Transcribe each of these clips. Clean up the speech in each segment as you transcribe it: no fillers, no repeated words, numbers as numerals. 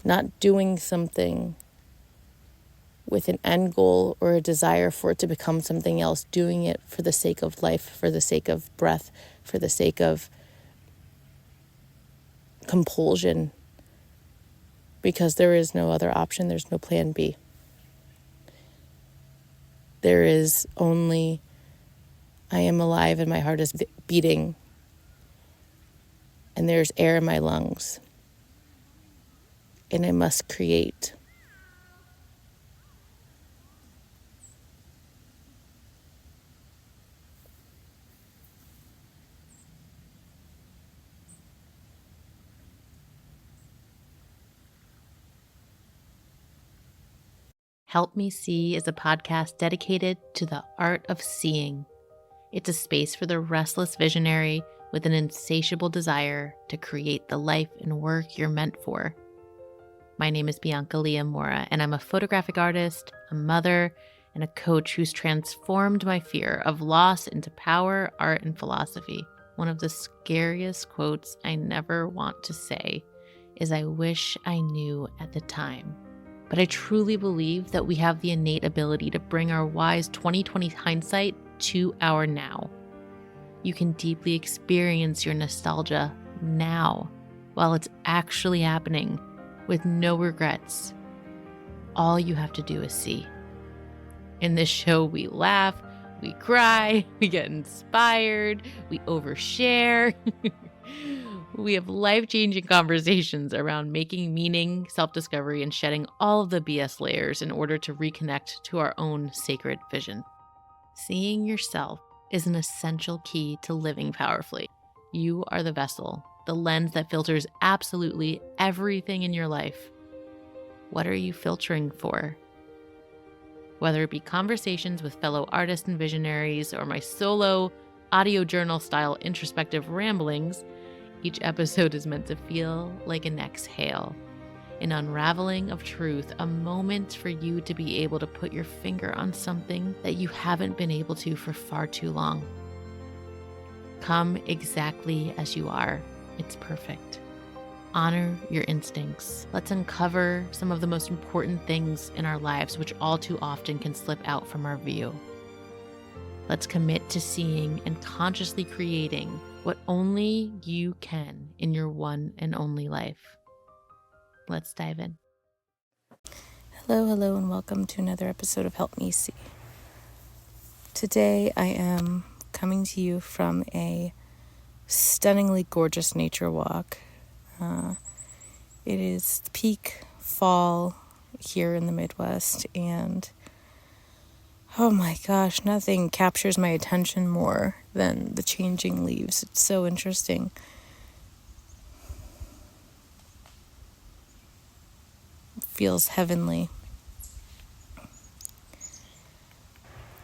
not doing something with an end goal or a desire for it to become something else, doing it for the sake of life, for the sake of breath, for the sake of compulsion, because there is no other option, there's no plan B. There is only, I am alive and my heart is beating, and there's air in my lungs, and I must create. Help Me See is a podcast dedicated to the art of seeing. It's a space for the restless visionary with an insatiable desire to create the life and work you're meant for. My name is Bianca Leah Mora, and I'm a photographic artist, a mother, and a coach who's transformed my fear of loss into power, art, and philosophy. One of the scariest quotes I never want to say is, "I wish I knew at the time." But I truly believe that we have the innate ability to bring our wise 20/20 hindsight to our now. You can deeply experience your nostalgia now while it's actually happening with no regrets. All you have to do is see. In this show, we laugh, we cry, we get inspired, we overshare. We have life-changing conversations around making meaning, self-discovery, and shedding all of the BS layers in order to reconnect to our own sacred vision. Seeing yourself is an essential key to living powerfully. You are the vessel, the lens that filters absolutely everything in your life. What are you filtering for? Whether it be conversations with fellow artists and visionaries or my solo audio journal style introspective ramblings, each episode is meant to feel like an exhale, an unraveling of truth, a moment for you to be able to put your finger on something that you haven't been able to for far too long. Come exactly as you are. It's perfect. Honor your instincts. Let's uncover some of the most important things in our lives, which all too often can slip out from our view. Let's commit to seeing and consciously creating what only you can in your one and only life. Let's dive in. Hello, and welcome to another episode of Help Me See. Today I am coming to you from a stunningly gorgeous nature walk. It is peak fall here in the Midwest, and oh my gosh, nothing captures my attention more than the changing leaves. It's so interesting. It feels heavenly.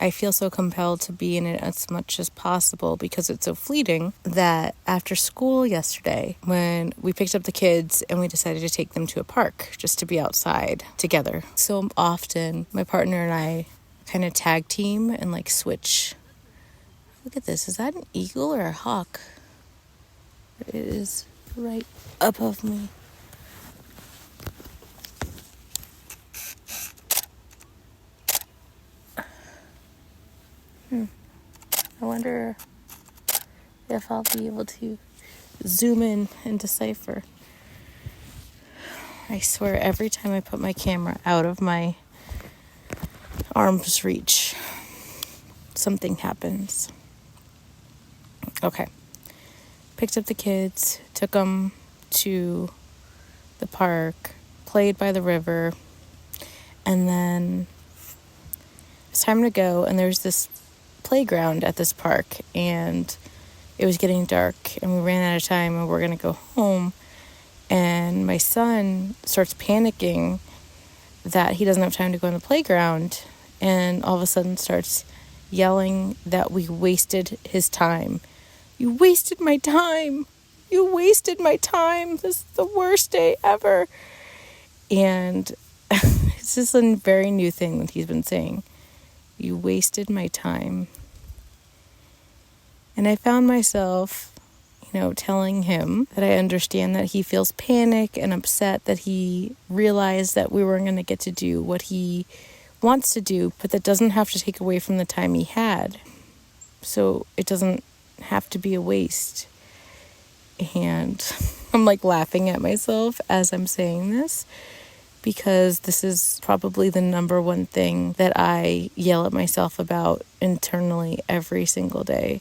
I feel so compelled to be in it as much as possible because it's so fleeting that after school yesterday, when we picked up the kids and we decided to take them to a park just to be outside together. So often my partner and I kind of tag team and like switch. Look at this. Is that an eagle or a hawk? It is right above me. I wonder if I'll be able to zoom in and decipher. I swear every time I put my camera out of my arm's reach, something happens. Okay. Picked up the kids, took them to the park, played by the river, and then it's time to go, and there's this playground at this park, and it was getting dark, and we ran out of time, and we're going to go home, and my son starts panicking that he doesn't have time to go on the playground, and all of a sudden starts yelling that we wasted his time. You wasted my time. You wasted my time. This is the worst day ever. And it's just a very new thing that he's been saying. You wasted my time. And I found myself, telling him that I understand that he feels panic and upset that he realized that we weren't going to get to do what he wants to do, but that doesn't have to take away from the time he had. So it doesn't have to be a waste. And I'm like laughing at myself as I'm saying this, because this is probably the number one thing that I yell at myself about internally every single day.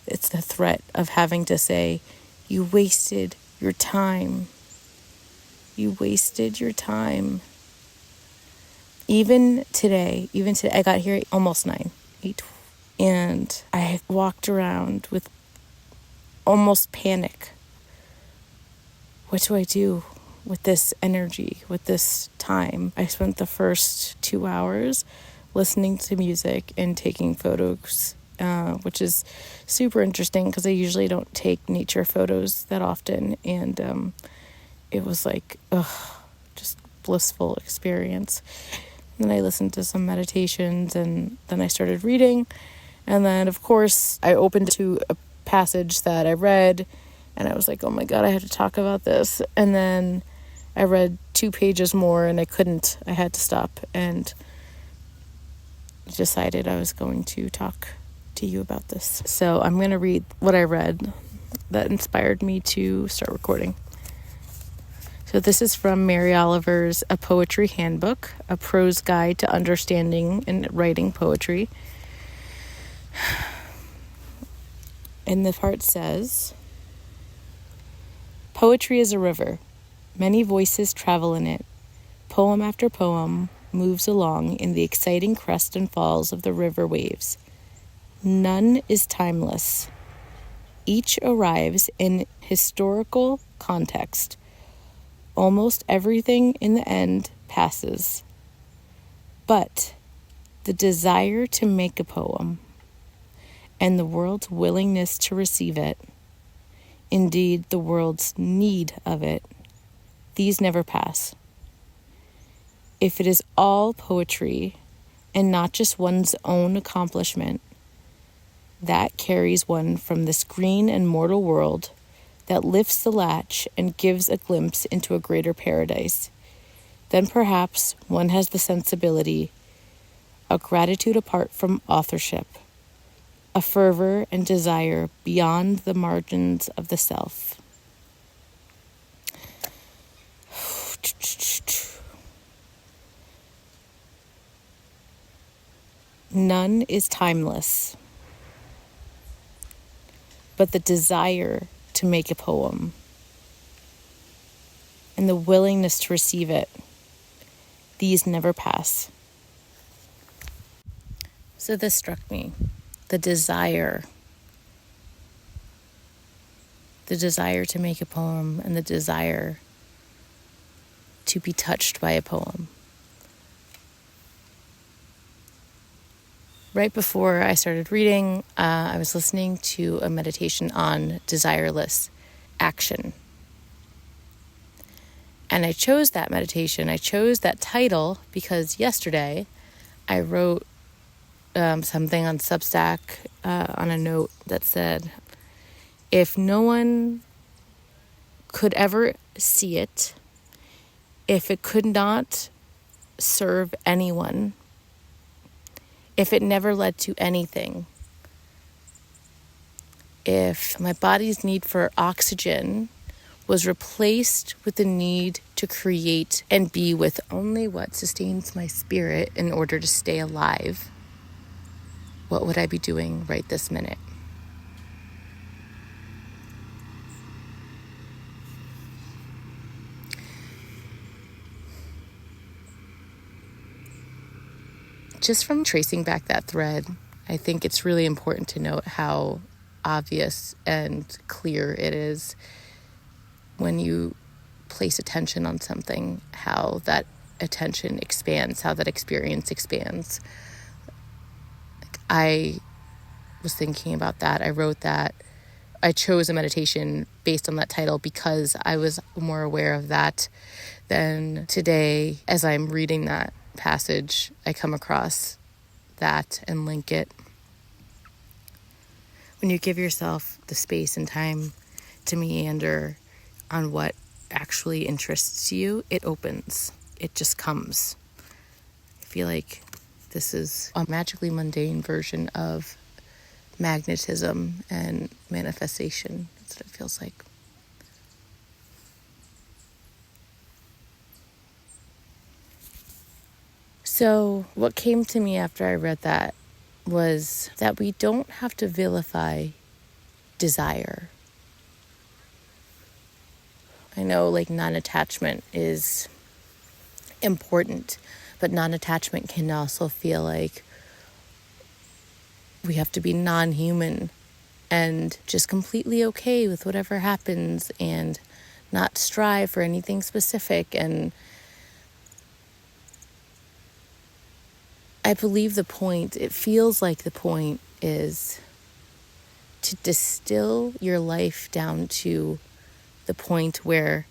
It's the threat of having to say, you wasted your time. You wasted your time. Even today, I got here at almost 9, 8, and I walked around with almost panic. What do I do with this energy, with this time? I spent the first 2 hours listening to music and taking photos, which is super interesting because I usually don't take nature photos that often. And it was like, just blissful experience. And then I listened to some meditations, and then I started reading. And then, of course, I opened to a passage that I read, and I was like, oh my God, I have to talk about this. And then I read 2 pages more, and I couldn't. I had to stop and decided I was going to talk to you about this. So I'm going to read what I read that inspired me to start recording. So this is from Mary Oliver's A Poetry Handbook, a prose guide to understanding and writing poetry. And the part says, poetry is a river. Many voices travel in it. Poem after poem moves along in the exciting crest and falls of the river waves. None is timeless. Each arrives in historical context. Almost everything in the end passes. But the desire to make a poem and the world's willingness to receive it, indeed the world's need of it, these never pass. If it is all poetry and not just one's own accomplishment, that carries one from this green and mortal world that lifts the latch and gives a glimpse into a greater paradise, then perhaps one has the sensibility, a gratitude apart from authorship, a fervor and desire beyond the margins of the self. None is timeless, but the desire to make a poem and the willingness to receive it, these never pass. So this struck me. The desire to make a poem and the desire to be touched by a poem. Right before I started reading, I was listening to a meditation on desireless action. And I chose that meditation. I chose that title because yesterday I wrote something on Substack on a note that said, if no one could ever see it, if it could not serve anyone, if it never led to anything, if my body's need for oxygen was replaced with the need to create and be with only what sustains my spirit in order to stay alive, what would I be doing right this minute? Just from tracing back that thread, I think it's really important to note how obvious and clear it is when you place attention on something, how that attention expands, how that experience expands. I was thinking about that. I wrote that. I chose a meditation based on that title because I was more aware of that than today. As I'm reading that passage, I come across that and link it. When when you give yourself the space and time to meander on what actually interests you, it opens. It just comes. I feel like this is a magically mundane version of magnetism and manifestation. That's what it feels like. So what came to me after I read that was that we don't have to vilify desire. I know like non-attachment is important, but non-attachment can also feel like we have to be non-human and just completely okay with whatever happens and not strive for anything specific. And I believe it feels like the point is to distill your life down to the point where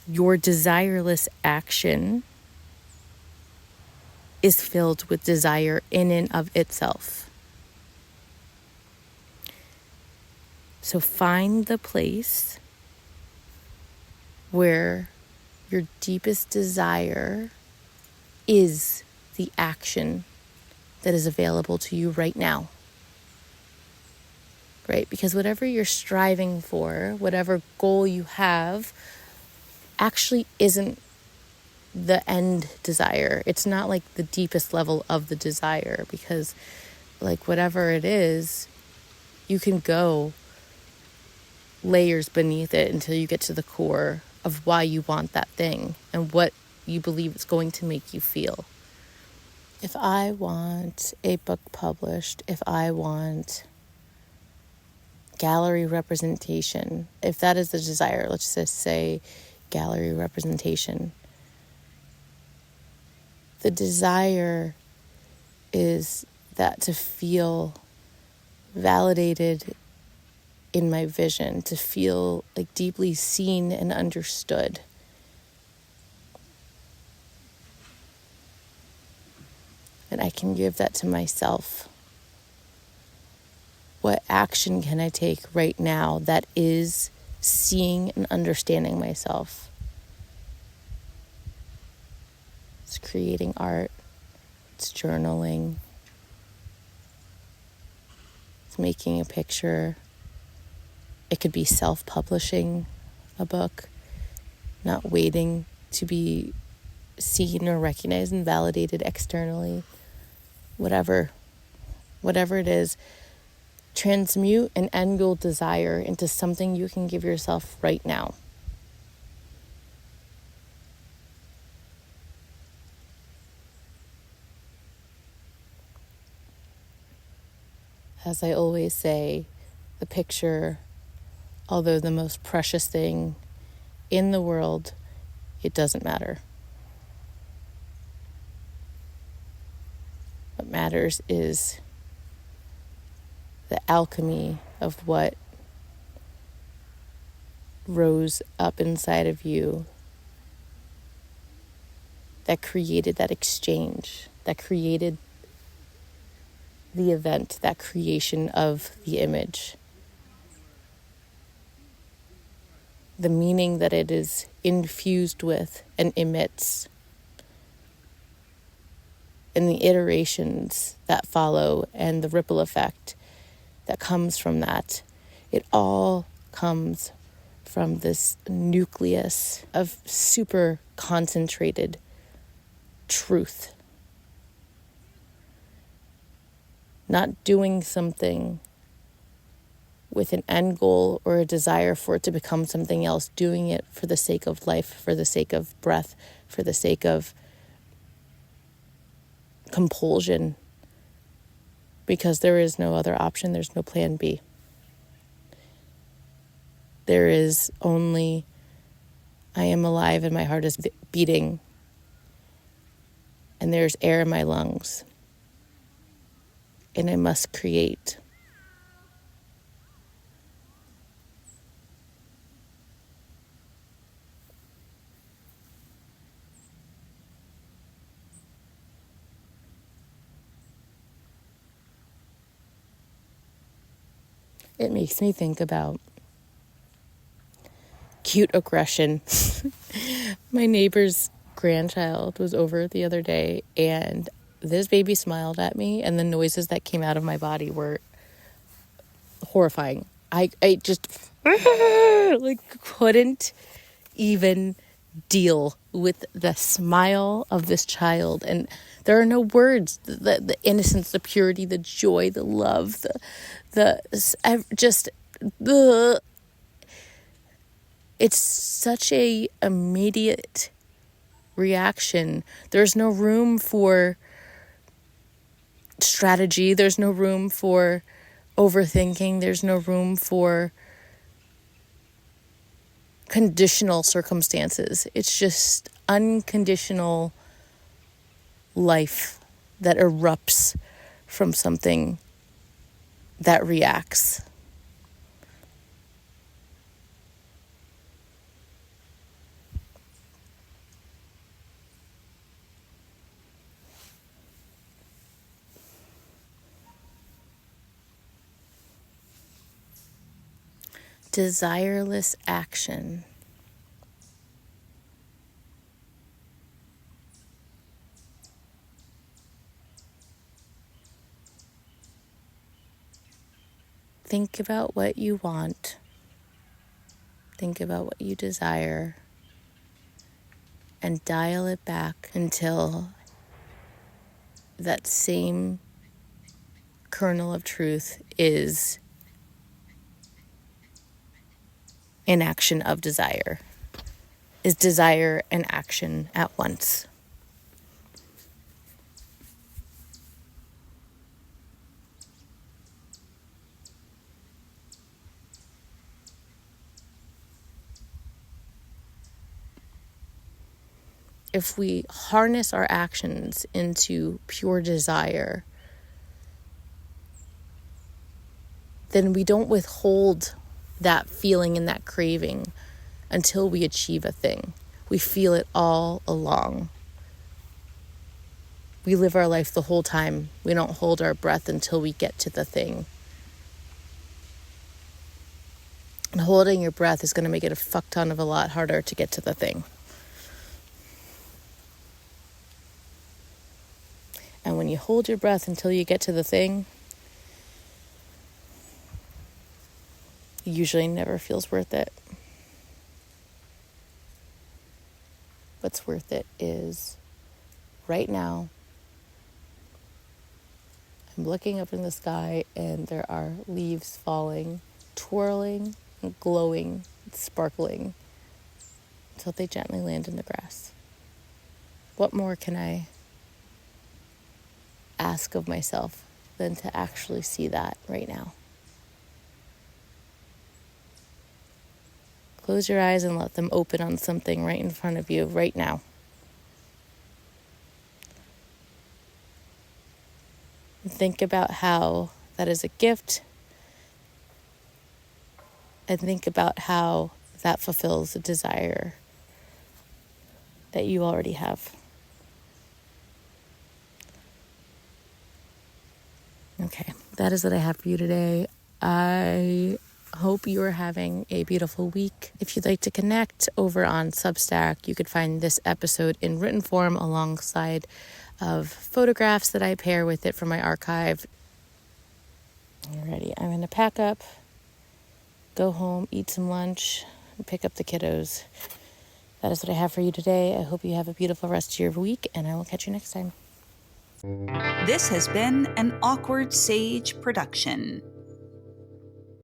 your desireless action is filled with desire in and of itself. So find the place where your deepest desire is the action that is available to you right now. Right? Because whatever you're striving for, whatever goal you have, actually isn't the end desire. It's not like the deepest level of the desire, because like whatever it is, you can go layers beneath it until you get to the core of why you want that thing and what you believe it's going to make you feel. If I want a book published, if I want gallery representation, if that is the desire, let's just say gallery representation, the desire is that to feel validated in my vision, to feel like deeply seen and understood. And I can give that to myself. What action can I take right now that is seeing and understanding myself? It's creating art, it's journaling, it's making a picture. It could be self-publishing a book, not waiting to be seen or recognized and validated externally. Whatever it is, transmute an end goal desire into something you can give yourself right now. As I always say, the picture, although the most precious thing in the world, it doesn't matter. What matters is the alchemy of what rose up inside of you that created that exchange, that created the event, that creation of the image. The meaning that it is infused with and emits, and the iterations that follow, and the ripple effect that comes from that. It all comes from this nucleus of super concentrated truth. Not doing something with an end goal or a desire for it to become something else, doing it for the sake of life, for the sake of breath, for the sake of compulsion, because there is no other option, there's no plan B. There is only, I am alive and my heart is beating, and there's air in my lungs, and I must create. it makes me think about cute aggression. My neighbor's grandchild was over the other day, and this baby smiled at me, and the noises that came out of my body were horrifying. I just like couldn't even deal with the smile of this child, and there are no words. The innocence, the purity, the joy, the love, it's such a immediate reaction. There's no room for strategy. There's no room for overthinking. There's no room for conditional circumstances. It's just unconditional life that erupts from something that reacts. Desireless action. Think about what you want. Think about what you desire. And dial it back until that same kernel of truth is an action of desire. Is desire and action at once. If we harness our actions into pure desire, then we don't withhold that feeling and that craving until we achieve a thing. We feel it all along. We live our life the whole time. We don't hold our breath until we get to the thing. And holding your breath is going to make it a fuck ton of a lot harder to get to the thing. And when you hold your breath until you get to the thing, it usually never feels worth it. What's worth it is right now, I'm looking up in the sky and there are leaves falling, twirling, and glowing, and sparkling, until they gently land in the grass. What more can I ask of myself than to actually see that right now? Close your eyes and let them open on something right in front of you right now. And think about how that is a gift, and think about how that fulfills a desire that you already have. Okay, that is what I have for you today. I hope you are having a beautiful week. If you'd like to connect over on Substack, you could find this episode in written form alongside of photographs that I pair with it from my archive. Alrighty, I'm going to pack up, go home, eat some lunch, and pick up the kiddos. That is what I have for you today. I hope you have a beautiful rest of your week, and I will catch you next time. This has been an Awkward Sage production.